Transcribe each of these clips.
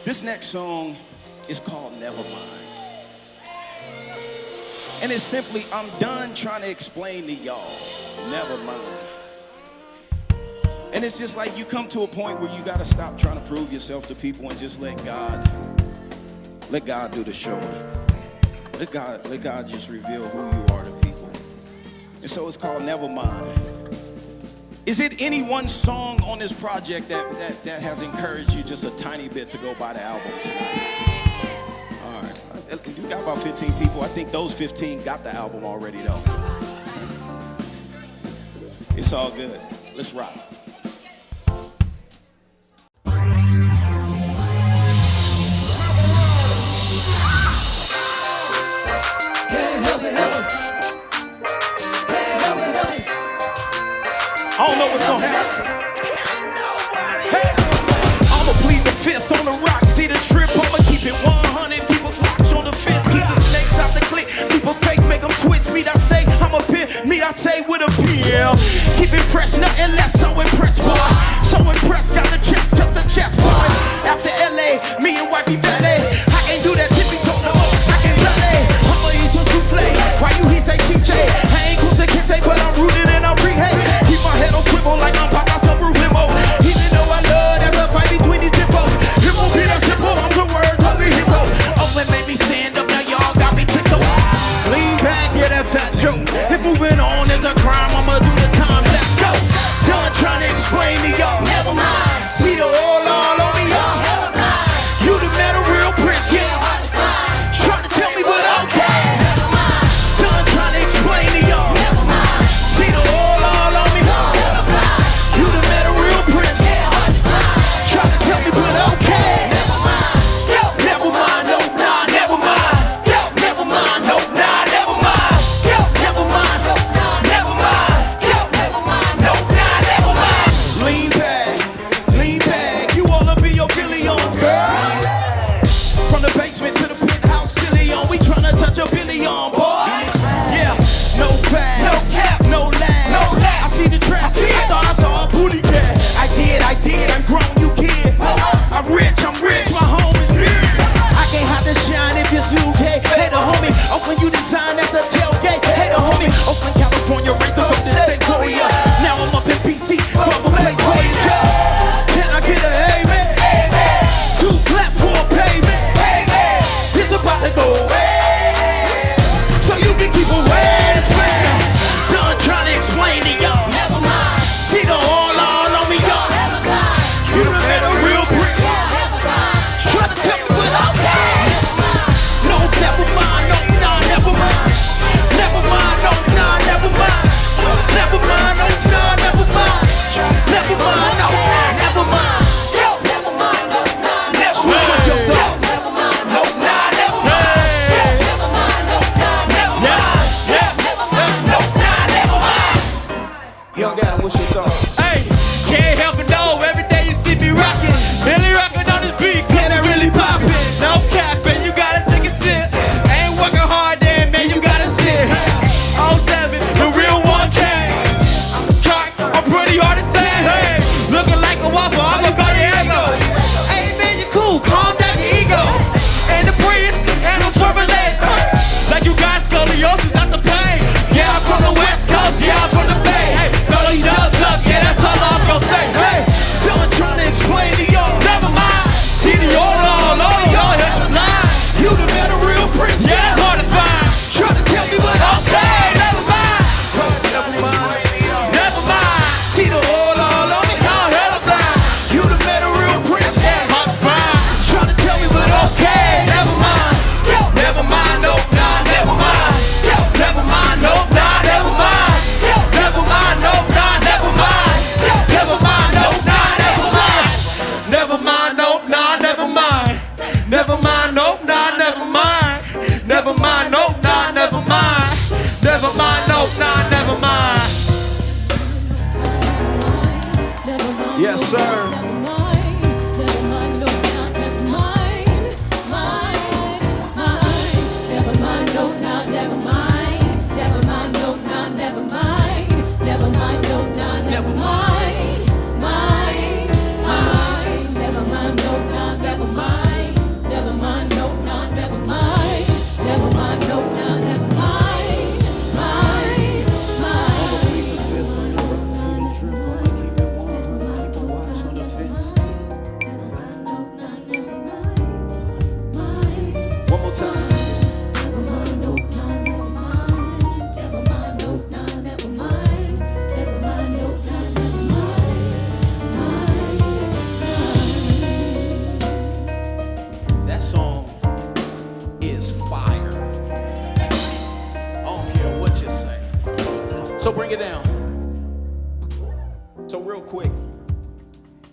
This next song is called Neva-Mind. And it's simply, I'm done trying to explain to y'all, never mind. And it's just like you come to a point where you got to stop trying to prove yourself to people and just let God do the showing. Let God just reveal who you are to people. And so it's called Neva-Mind. Is it any one song on this project that has encouraged you just a tiny bit to go buy the album tonight? All right, you got about 15 people. I think those 15 got the album already though. It's all good. Let's rock. I don't know what's gonna happen. Hey. I'ma plead the fifth on the rock, see the trip. I'ma keep it 100, keep a watch on the fence, keep the snakes out the click. People fake, make them twitch. Meat I say, I'm a pit. Meat I say with a pill. Keep it fresh, nothing less. So impressed, boy. So impressed, got the chest, just a chest, boy. After LA, me and wifey valet. I can't do that tippy toe no more. I can valet. I'ma eat some souffle. Why you he say, she say? I ain't cool to kente, but I'm rooted and I'm pre-hate. Keep my head on swivel like I'm Papa Super Himbo. Even though I love, there's a fight between these dimples. Himbo be that simple, I'm the word, holy himbo. Oh, it made me stand up, now y'all got me tickled. Lean back, yeah, that fat joke. If moving on is a crime, I'ma do the time, let's go. Done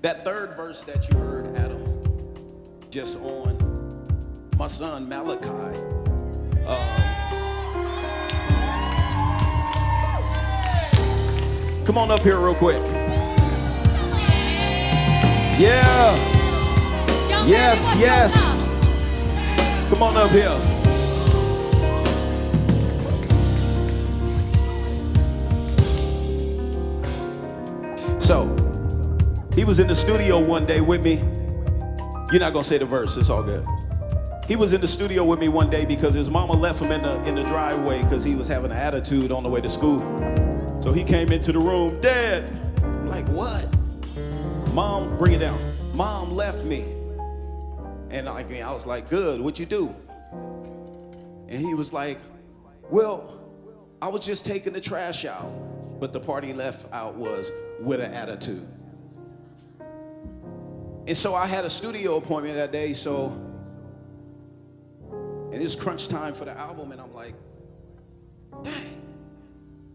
That third verse that you heard Adam just on, my son Malachi, come on up here real quick. Yeah. Yes, yes. Come on up here. So, he was in the studio one day with me. You're not gonna say the verse, it's all good. He was in the studio with me one day because his mama left him in the driveway because he was having an attitude on the way to school. So he came into the room, Dad. I'm like, what? Mom, bring it down. Mom left me. And I was like, good, what'd you do? And he was like, well, I was just taking the trash out. But the part he left out was with an attitude. And so I had a studio appointment that day, and it's crunch time for the album, and I'm like, dang.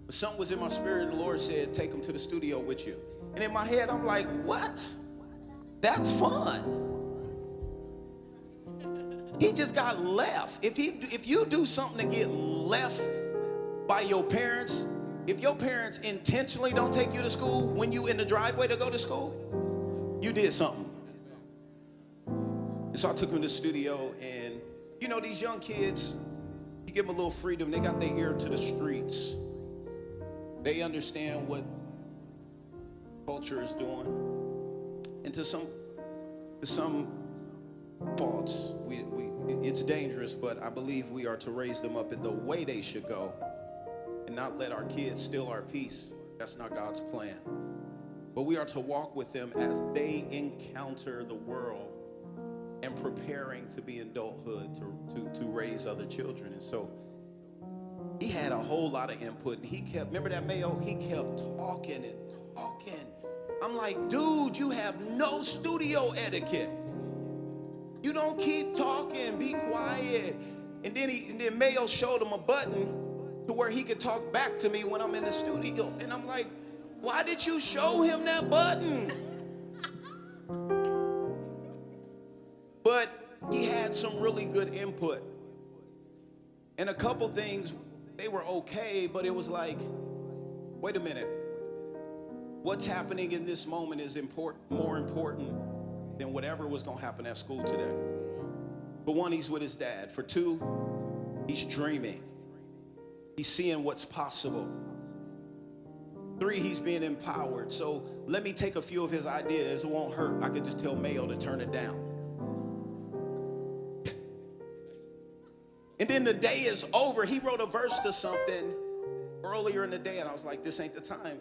But something was in my spirit, and the Lord said, take him to the studio with you. And in my head, I'm like, what? That's fun. He just got left. If you do something to get left by your parents, if your parents intentionally don't take you to school when you in the driveway to go to school, you did something. And so I took him to the studio, and you know, these young kids, you give them a little freedom. They got their ear to the streets. They understand what culture is doing. And to some faults, it's dangerous, but I believe we are to raise them up in the way they should go and not let our kids steal our peace. That's not God's plan. But we are to walk with them as they encounter the world and preparing to be in adulthood to raise other children. And so he had a whole lot of input, and he kept, remember that Mayo? He kept talking and talking. I'm like, dude, you have no studio etiquette. You don't keep talking, be quiet. And then Mayo showed him a button to where he could talk back to me when I'm in the studio. And I'm like, why did you show him that button? But he had some really good input. And a couple things, they were okay, but it was like, wait a minute. What's happening in this moment is more important than whatever was going to happen at school today. For one, he's with his dad. For two, he's dreaming. He's seeing what's possible. Three, he's being empowered. So let me take a few of his ideas. It won't hurt. I could just tell Mayo to turn it down. And then the day is over. He wrote a verse to something earlier in the day, and I was like, this ain't the time.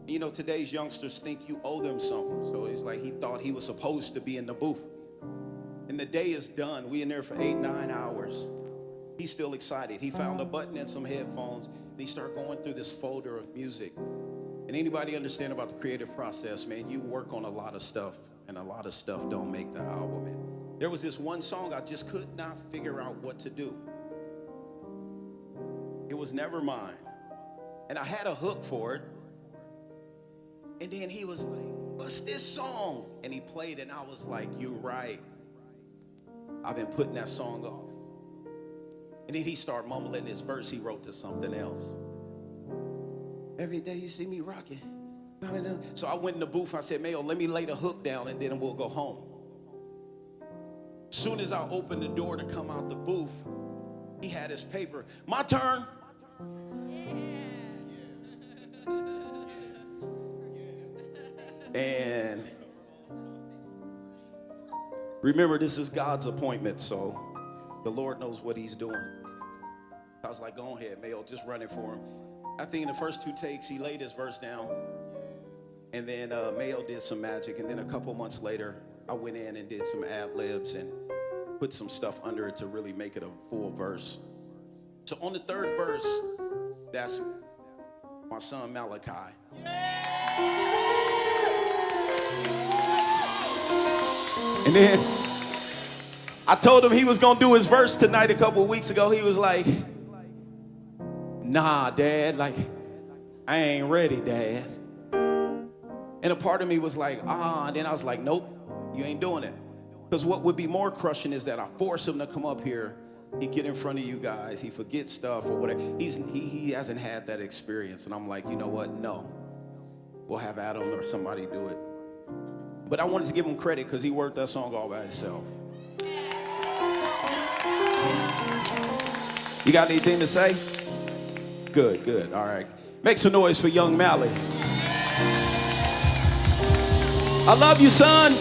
You know, today's youngsters think you owe them something. So it's like he thought he was supposed to be in the booth. And the day is done. We in there for 8-9 hours. He's still excited. He found a button and some headphones, and he started going through this folder of music. And anybody understand about the creative process, man, you work on a lot of stuff, and a lot of stuff don't make the album. And there was this one song I just could not figure out what to do. It was Never Mind. And I had a hook for it. And then he was like, what's this song? And he played it, and I was like, you're right. I've been putting that song off. And then he started mumbling this verse he wrote to something else. Every day you see me rocking. So I went in the booth. I said, Mayo, let me lay the hook down, and then we'll go home. As soon as I opened the door to come out the booth, he had his paper. My turn. And remember, this is God's appointment, so the Lord knows what he's doing. I was like, go ahead, Mayo, just run it for him. I think in the first 2 takes, he laid his verse down. And then Mayo did some magic. And then a couple months later, I went in and did some ad-libs and put some stuff under it to really make it a full verse. So on the third verse, that's my son Malachi. And then I told him he was going to do his verse tonight a couple of weeks ago. He was like, nah, Dad, like, I ain't ready, Dad. And a part of me was like, and then I was like, nope, you ain't doing it. Because what would be more crushing is that I force him to come up here. He get in front of you guys. He forgets stuff or whatever. He hasn't had that experience. And I'm like, you know what? No. We'll have Adam or somebody do it. But I wanted to give him credit because he worked that song all by himself. You got anything to say? Good, good. All right. Make some noise for young Mally. I love you, son.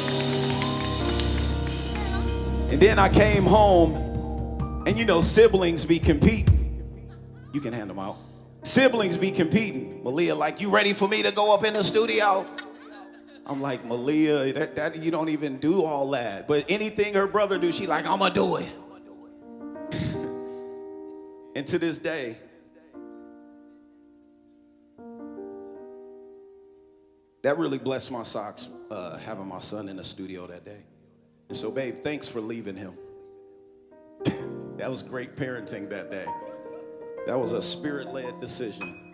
And then I came home, and you know, siblings be competing. You can hand them out. Siblings be competing. Malia, like, you ready for me to go up in the studio? I'm like, Malia, that you don't even do all that. But anything her brother do, she like, I'm gonna do it. And to this day, that really blessed my socks, having my son in the studio that day. And so, babe, thanks for leaving him. That was great parenting that day. That was a spirit-led decision.